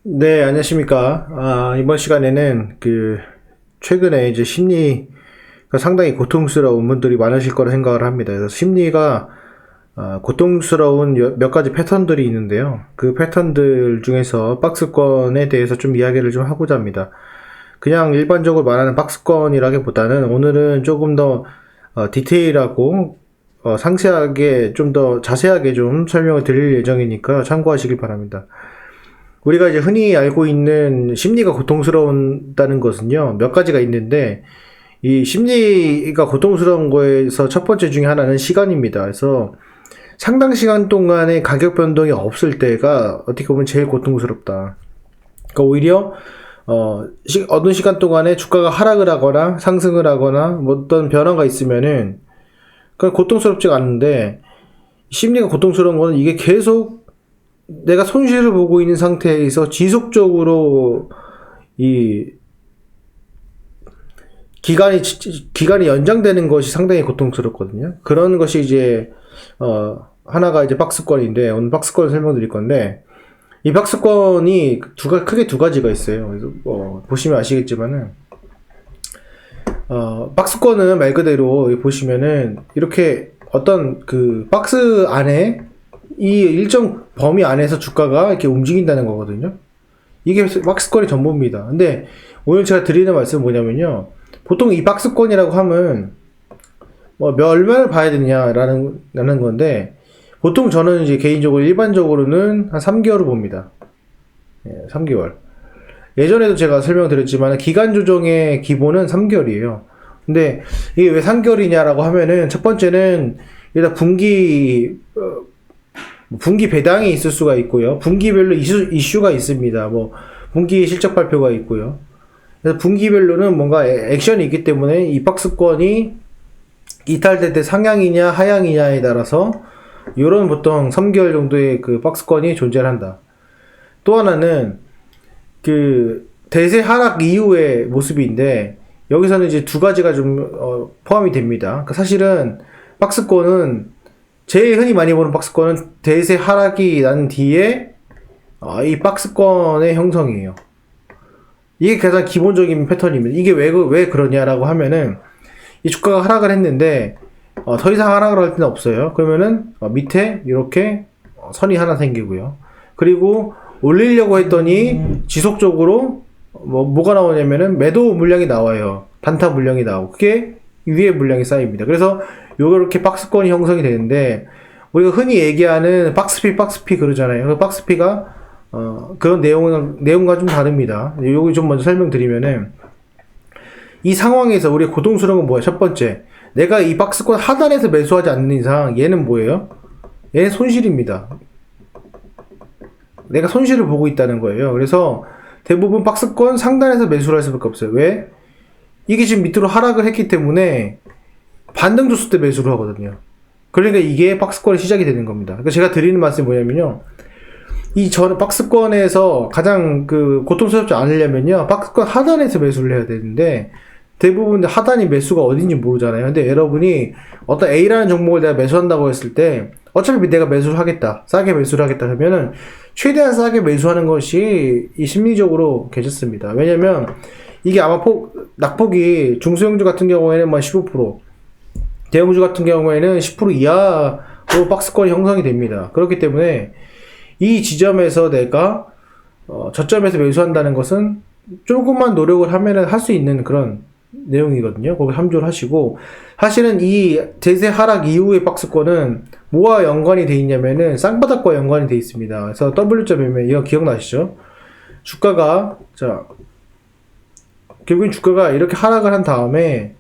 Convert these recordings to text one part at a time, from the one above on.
네, 안녕하십니까. 이번 시간에는 최근에 이제 심리가 상당히 고통스러운 분들이 많으실 거라 생각을 합니다. 그래서 심리가, 고통스러운 몇 가지 패턴들이 있는데요. 그 패턴들 중에서 박스권에 대해서 좀 이야기를 좀 하고자 합니다. 그냥 일반적으로 말하는 박스권이라기보다는 오늘은 조금 더, 디테일하고, 상세하게, 좀 더 자세하게 좀 설명을 드릴 예정이니까 참고하시길 바랍니다. 우리가 이제 흔히 알고 있는 심리가 고통스러운다는 것은요, 몇 가지가 있는데, 이 심리가 고통스러운 거에서 첫 번째 중에 하나는 시간입니다. 그래서 상당 시간 동안의 가격 변동이 없을 때가 어떻게 보면 제일 고통스럽다. 그러니까 오히려, 어느 시간 동안에 주가가 하락을 하거나 상승을 하거나 뭐 어떤 변화가 있으면은, 그건 고통스럽지가 않은데, 심리가 고통스러운 거는 이게 계속 내가 손실을 보고 있는 상태에서 지속적으로 이 기간이 연장되는 것이 상당히 고통스럽거든요. 그런 것이 이제 하나가 이제 박스권인데, 오늘 박스권을 설명드릴 건데, 이 박스권이 크게 두 가지가 있어요. 그래서 보시면 아시겠지만은 박스권은 말 그대로 보시면은 이렇게 어떤 그 박스 안에 이 일정 범위 안에서 주가가 이렇게 움직인다는 거거든요. 이게 박스권의 전부입니다. 근데 오늘 제가 드리는 말씀은 뭐냐면요. 보통 이 박스권이라고 하면 얼마를 봐야 되느냐라는 건데, 보통 저는 이제 개인적으로 일반적으로는 한 3개월을 봅니다. 3개월. 예전에도 제가 설명드렸지만 기간 조정의 기본은 3개월이에요. 근데 이게 왜 3개월이냐라고 하면은, 첫 번째는 일단 분기 배당이 있을 수가 있고요. 분기별로 이슈가 있습니다. 뭐 분기 실적 발표가 있고요. 그래서 분기별로는 뭔가 액션이 있기 때문에 이 박스권이 이탈될 때 상향이냐 하향이냐에 따라서 이런 보통 3개월 정도의 그 박스권이 존재한다. 또 하나는 그 대세 하락 이후의 모습인데, 여기서는 이제 두 가지가 좀 포함이 됩니다. 그러니까 사실은 박스권은 제일 흔히 많이 보는 박스권은 대세 하락이 난 뒤에 이 박스권의 형성이에요. 이게 가장 기본적인 패턴입니다. 이게 왜 그러냐라고 하면은, 이 주가가 하락을 했는데 더 이상 하락을 할 때는 없어요. 그러면은 밑에 이렇게 선이 하나 생기고요. 그리고 올리려고 했더니 지속적으로 뭐가 나오냐면은 매도 물량이 나와요. 단타 물량이 나오고, 그게 위에 물량이 쌓입니다. 그래서 요렇게 박스권이 형성이 되는데, 우리가 흔히 얘기하는 박스피 그러잖아요. 그 박스피가 그런 내용과 좀 다릅니다. 요거 좀 먼저 설명드리면은, 이 상황에서 우리가 고통스러운 건 뭐야? 첫 번째, 내가 이 박스권 하단에서 매수하지 않는 이상 얘는 뭐예요? 얘는 손실입니다. 내가 손실을 보고 있다는 거예요. 그래서 대부분 박스권 상단에서 매수를 할 수밖에 없어요. 왜? 이게 지금 밑으로 하락을 했기 때문에 반등 줬을 때 매수를 하거든요. 그러니까 이게 박스권의 시작이 되는 겁니다. 그러니까 제가 드리는 말씀이 뭐냐면요, 박스권에서 가장 고통스럽지 않으려면요, 박스권 하단에서 매수를 해야 되는데, 대부분 하단이 매수가 어딘지 모르잖아요. 근데 여러분이 어떤 A라는 종목을 내가 매수한다고 했을 때, 어차피 내가 매수를 하겠다, 싸게 매수를 하겠다 하면은 최대한 싸게 매수하는 것이 이 심리적으로 괜찮습니다. 왜냐면 이게 아마 낙폭이 중소형주 같은 경우에는 15%, 대형주 같은 경우에는 10% 이하로 박스권이 형성이 됩니다. 그렇기 때문에 이 지점에서 내가 저점에서 매수한다는 것은 조금만 노력을 하면은 할 수 있는 그런 내용이거든요. 거기 참조를 하시고, 사실은 이 대세 하락 이후의 박스권은 뭐와 연관이 돼 있냐면은 쌍바닥과 연관이 돼 있습니다. 그래서 W자 매매, 이거 기억나시죠? 결국엔 주가가 이렇게 하락을 한 다음에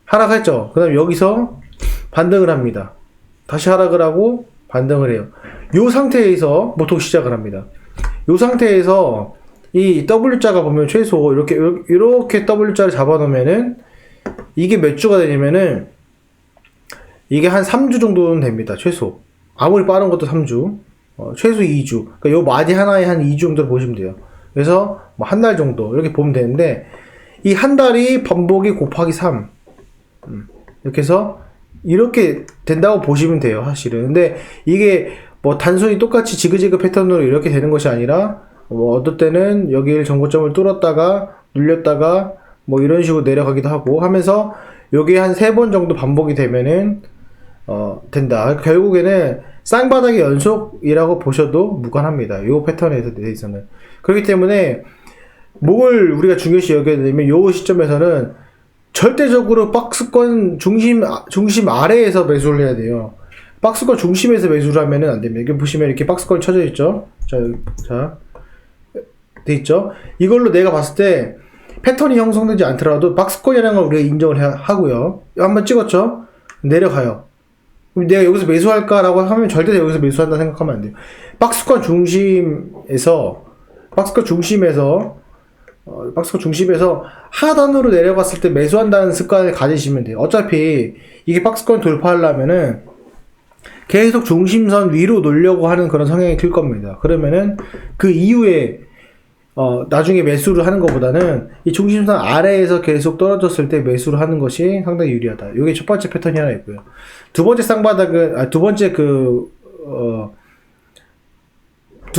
하락했죠. 그 다음에 여기서 반등을 합니다. 다시 하락을 하고 반등을 해요. 요 상태에서 보통 시작을 합니다. 요 상태에서 이 W자가 보면 최소 이렇게 W자를 잡아놓으면은 이게 몇 주가 되냐면은 이게 한 3주 정도는 됩니다. 최소. 아무리 빠른 것도 3주. 최소 2주. 그러니까 요 마디 하나에 한 2주 정도를 보시면 돼요. 그래서 뭐 한 달 정도 이렇게 보면 되는데, 이 한 달이 반복이 곱하기 3. 이렇게 해서 이렇게 된다고 보시면 돼요, 사실은. 근데 이게 뭐 단순히 똑같이 지그재그 패턴으로 이렇게 되는 것이 아니라 뭐 어떨 때는 여기를 정고점을 뚫었다가 눌렸다가 뭐 이런 식으로 내려가기도 하고 하면서 요게 한 3번 정도 반복이 되면은 된다. 결국에는 쌍바닥의 연속이라고 보셔도 무관합니다. 요 패턴에 대해서는. 그렇기 때문에 뭘 우리가 중요시 여겨야 되냐면 요 시점에서는 절대적으로 박스권 중심 아래에서 매수를 해야 돼요. 박스권 중심에서 매수를 하면은 안 됩니다. 여기 보시면 이렇게 박스권이 쳐져 있죠. 자, 돼 있죠. 이걸로 내가 봤을 때 패턴이 형성되지 않더라도 박스권이라는 걸 우리가 인정을 하고요. 한번 찍었죠. 내려가요. 그럼 내가 여기서 매수할까라고 하면 절대 여기서 매수한다 생각하면 안 돼요. 박스권 중심에서 하단으로 내려갔을 때 매수한다는 습관을 가지시면 돼요. 어차피 이게 박스권 돌파하려면은 계속 중심선 위로 놓으려고 하는 그런 성향이 클 겁니다. 그러면은 그 이후에 나중에 매수를 하는 것보다는 이 중심선 아래에서 계속 떨어졌을 때 매수를 하는 것이 상당히 유리하다. 이게 첫 번째 패턴이 하나 있고요. 두 번째 쌍바닥은, 두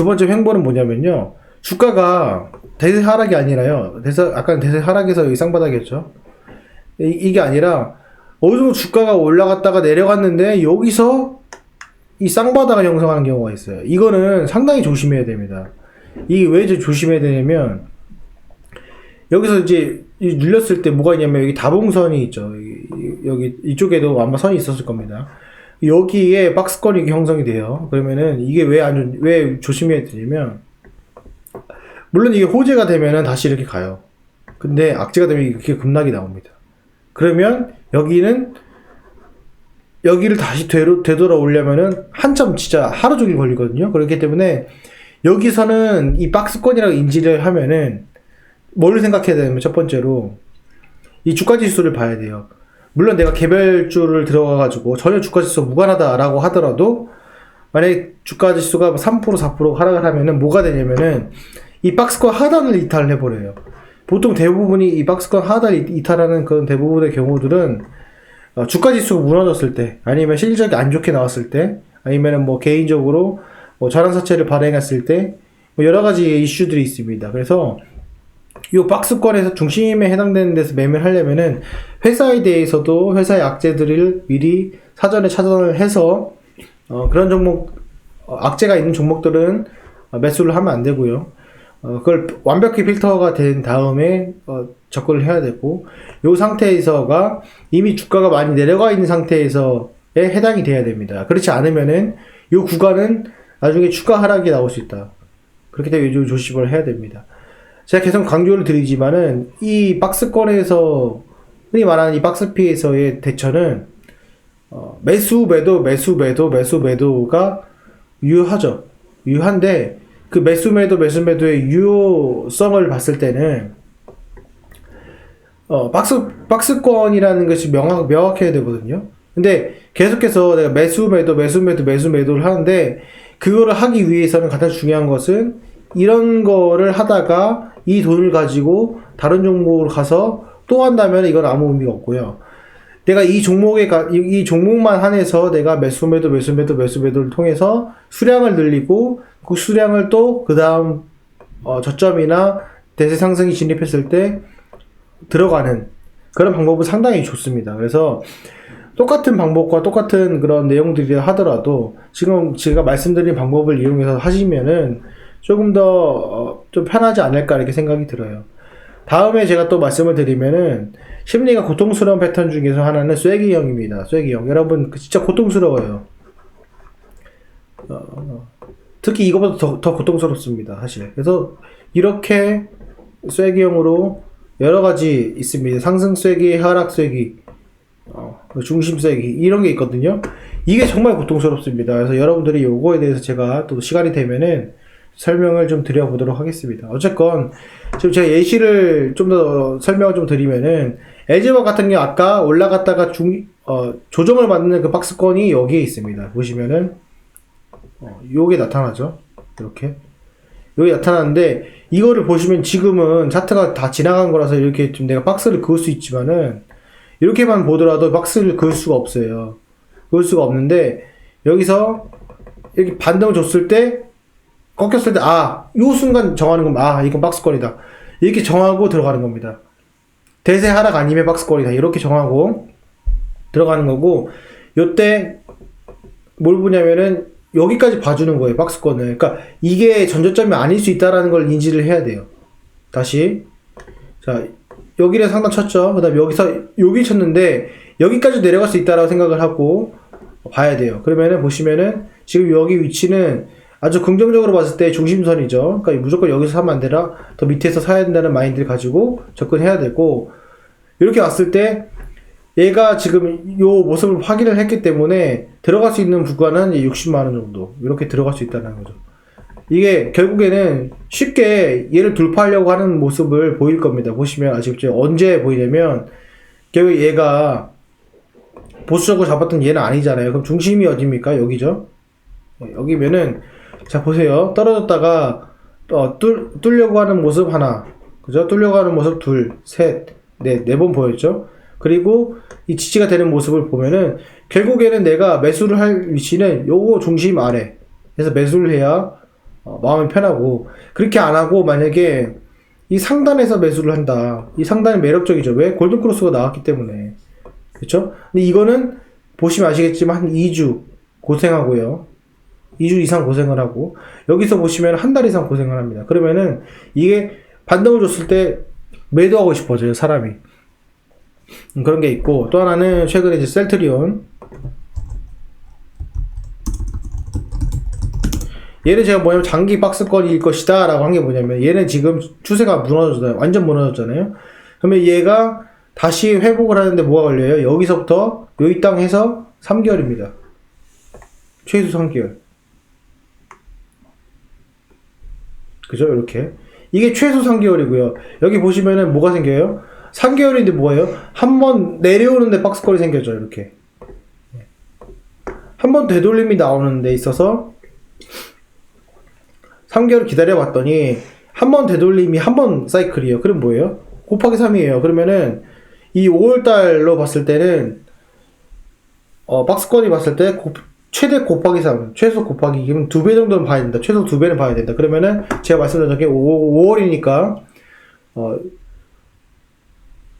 번째 횡보는 뭐냐면요. 주가가 대세 하락이 아니라요. 아까 대세 하락에서 이 쌍바닥이었죠. 이게 아니라 어느 정도 주가가 올라갔다가 내려갔는데 여기서 이 쌍바닥을 형성하는 경우가 있어요. 이거는 상당히 조심해야 됩니다. 이게 왜 조심해야 되냐면 여기서 이제 눌렸을 때 뭐가 있냐면 여기 다봉선이 있죠. 여기 이쪽에도 아마 선이 있었을 겁니다. 여기에 박스권이 형성이 돼요. 그러면은 이게 왜 조심해야 되냐면 물론 이게 호재가 되면은 다시 이렇게 가요. 근데 악재가 되면 이렇게 급락이 나옵니다. 그러면 여기를 다시 되돌아오려면은 한참 진짜 하루 종일 걸리거든요. 그렇기 때문에 여기서는 이 박스권이라고 인지를 하면은 뭘 생각해야 되냐면 첫 번째로 이 주가지수를 봐야 돼요. 물론 내가 개별주를 들어가가지고 전혀 주가지수 무관하다라고 하더라도 만약에 주가지수가 3% 4% 하락을 하면은 뭐가 되냐면은 이 박스권 하단을 이탈을 해버려요. 보통 대부분이 이 박스권 하단을 이탈하는 그런 대부분의 경우들은 주가지수가 무너졌을 때 아니면 실적이 안 좋게 나왔을 때 아니면은 뭐 개인적으로 뭐 자랑사채를 발행했을 때 뭐 여러 가지 이슈들이 있습니다. 그래서 이 박스권에서 중심에 해당되는 데서 매매를 하려면은 회사에 대해서도 회사의 악재들을 미리 사전에 차단을 해서 그런 종목 악재가 있는 종목들은 매수를 하면 안 되고요. 그걸 완벽히 필터가 된 다음에 접근을 해야 되고 이 상태에서가 이미 주가가 많이 내려가 있는 상태에서에 해당이 돼야 됩니다. 그렇지 않으면은 이 구간은 나중에 추가 하락이 나올 수 있다. 그렇기 때문에 좀 조심을 해야 됩니다. 제가 계속 강조를 드리지만은 이 박스권에서 흔히 말하는 이 박스피에서의 대처는 매도가 유효하죠. 유효한데 그 매수매도의 유효성을 봤을 때는 박스권이라는 것이 명확해야 되거든요. 근데 계속해서 내가 매수매도를 하는데 그거를 하기 위해서는 가장 중요한 것은 이런 거를 하다가 이 돈을 가지고 다른 종목으로 가서 또 한다면 이건 아무 의미가 없고요. 내가 이 종목만 한해서 내가 매수매도를 통해서 수량을 늘리고 그 수량을 또 그 다음 저점이나 대세 상승이 진입했을 때 들어가는 그런 방법은 상당히 좋습니다. 그래서 똑같은 방법과 똑같은 그런 내용들이 하더라도 지금 제가 말씀드린 방법을 이용해서 하시면은 조금 더 좀 편하지 않을까 이렇게 생각이 들어요. 다음에 제가 또 말씀을 드리면은 심리가 고통스러운 패턴 중에서 하나는 쐐기형입니다. 쐐기형. 여러분 진짜 고통스러워요. 특히 이거보다 더 고통스럽습니다. 사실. 그래서 이렇게 쐐기형으로 여러 가지 있습니다. 상승 쐐기, 하락 쐐기, 중심 쐐기 이런 게 있거든요. 이게 정말 고통스럽습니다. 그래서 여러분들이 요거에 대해서 제가 또 시간이 되면은 설명을 좀 드려보도록 하겠습니다. 어쨌건 지금 제가 예시를 좀 더 설명을 좀 드리면은 LG화 같은 경우 아까 올라갔다가 조정을 받는 그 박스권이 여기에 있습니다. 보시면은 요게 나타나죠. 이렇게 여기 나타나는데 이거를 보시면 지금은 차트가 다 지나간 거라서 이렇게 좀 내가 박스를 그을 수 있지만은 이렇게만 보더라도 박스를 그을 수가 없어요. 그을 수가 없는데 여기서 이렇게 반등을 줬을 때 꺾였을 때, 요 순간 정하는 건, 이건 박스권이다. 이렇게 정하고 들어가는 겁니다. 대세 하락 아니면 박스권이다. 이렇게 정하고 들어가는 거고, 요때 뭘 보냐면은, 여기까지 봐주는 거예요, 박스권을. 그러니까 이게 전저점이 아닐 수 있다라는 걸 인지를 해야 돼요. 다시. 자, 여기를 상단 쳤죠. 그 다음에 여기서 여기 쳤는데, 여기까지 내려갈 수 있다라고 생각을 하고 봐야 돼요. 그러면은 보시면은, 지금 여기 위치는 아주 긍정적으로 봤을 때 중심선이죠. 그러니까 무조건 여기서 사면 안 되라, 더 밑에서 사야 된다는 마인드를 가지고 접근해야 되고, 이렇게 왔을 때 얘가 지금 요 모습을 확인을 했기 때문에 들어갈 수 있는 구간은 60만원 정도 이렇게 들어갈 수 있다는 거죠. 이게 결국에는 쉽게 얘를 돌파하려고 하는 모습을 보일 겁니다. 보시면 아시겠죠? 언제 보이냐면 결국 얘가 보수적으로 잡았던 얘는 아니잖아요. 그럼 중심이 어디입니까? 여기죠. 여기면은 자 보세요. 떨어졌다가 뚫려고 하는 모습 하나, 그죠? 뚫려고 하는 모습 둘, 셋, 네 번 보였죠. 그리고 이 지지가 되는 모습을 보면은 결국에는 내가 매수를 할 위치는 요거 중심 아래 그래서 매수를 해야 마음이 편하고, 그렇게 안 하고 만약에 이 상단에서 매수를 한다. 이 상단이 매력적이죠. 왜? 골든크로스가 나왔기 때문에. 그쵸? 근데 이거는 보시면 아시겠지만 한 2주 고생하고요. 2주 이상 고생을 하고, 여기서 보시면 한 달 이상 고생을 합니다. 그러면은 이게 반등을 줬을 때 매도하고 싶어져요, 사람이. 그런 게 있고, 또 하나는 최근에 이제 셀트리온. 얘는 제가 뭐냐면 장기 박스권일 것이다 라고 한 게 뭐냐면, 얘는 지금 추세가 무너졌잖아요. 완전 무너졌잖아요. 그러면 얘가 다시 회복을 하는데 뭐가 걸려요? 여기서부터 여기 땅 해서 3개월입니다. 최소 3개월. 그죠? 이렇게. 이게 최소 3개월이고요. 여기 보시면은 뭐가 생겨요? 3개월인데 뭐예요? 한번 내려오는데 박스권이 생겨져, 이렇게. 한번 되돌림이 나오는 데 있어서 3개월 기다려봤더니 한 번 되돌림이 한 번 사이클이에요. 그럼 뭐예요? 곱하기 3이에요. 그러면은 이 5월달로 봤을 때는 박스권이 봤을 때 최대 곱하기 3, 최소 곱하기, 그럼 2배 정도는 봐야 된다. 최소 2배는 봐야 된다. 그러면은 제가 말씀드린 게 5월이니까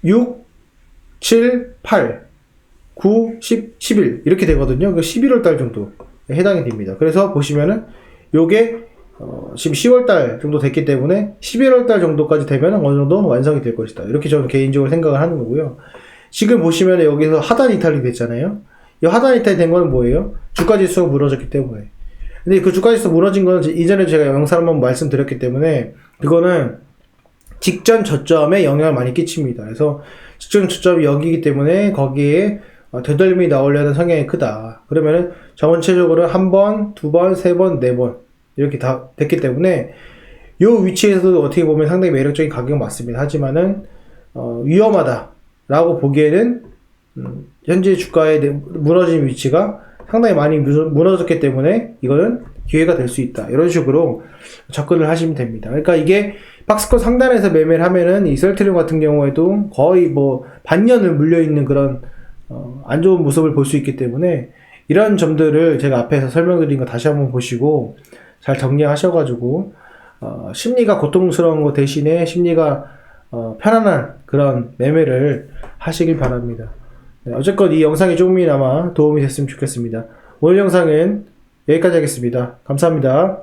6, 7, 8, 9, 10, 11 이렇게 되거든요. 11월 달 정도에 해당이 됩니다. 그래서 보시면은 요게 지금 10월 달 정도 됐기 때문에 11월 달 정도까지 되면 어느 정도 완성이 될 것이다. 이렇게 저는 개인적으로 생각을 하는 거고요. 지금 보시면 여기서 하단 이탈이 됐잖아요. 이 하단 이탈이 된 거는 뭐예요? 주가 지수가 무너졌기 때문에. 근데 그 주가 지수 무너진 거는 이전에 제가 영상 한번 말씀드렸기 때문에 그거는 직전 저점에 영향을 많이 끼칩니다. 그래서 직전 저점이 여기이기 때문에 거기에 되돌림이 나오려는 성향이 크다. 그러면은 전체적으로 한 번, 두 번, 세 번, 네 번 이렇게 다 됐기 때문에 이 위치에서도 어떻게 보면 상당히 매력적인 가격은 맞습니다. 하지만은 위험하다라고 보기에는 현재 주가의 무너진 위치가 상당히 많이 무너졌기 때문에 이거는 기회가 될 수 있다. 이런 식으로 접근을 하시면 됩니다. 그러니까 이게 박스권 상단에서 매매를 하면은 이 셀트리온 같은 경우에도 거의 뭐 반년을 물려있는 그런 안 좋은 모습을 볼 수 있기 때문에 이런 점들을 제가 앞에서 설명드린 거 다시 한번 보시고 잘 정리하셔가지고 심리가 고통스러운 거 대신에 심리가 편안한 그런 매매를 하시길 바랍니다. 네, 어쨌건 이 영상이 조금이나마 도움이 됐으면 좋겠습니다. 오늘 영상은 여기까지 하겠습니다. 감사합니다.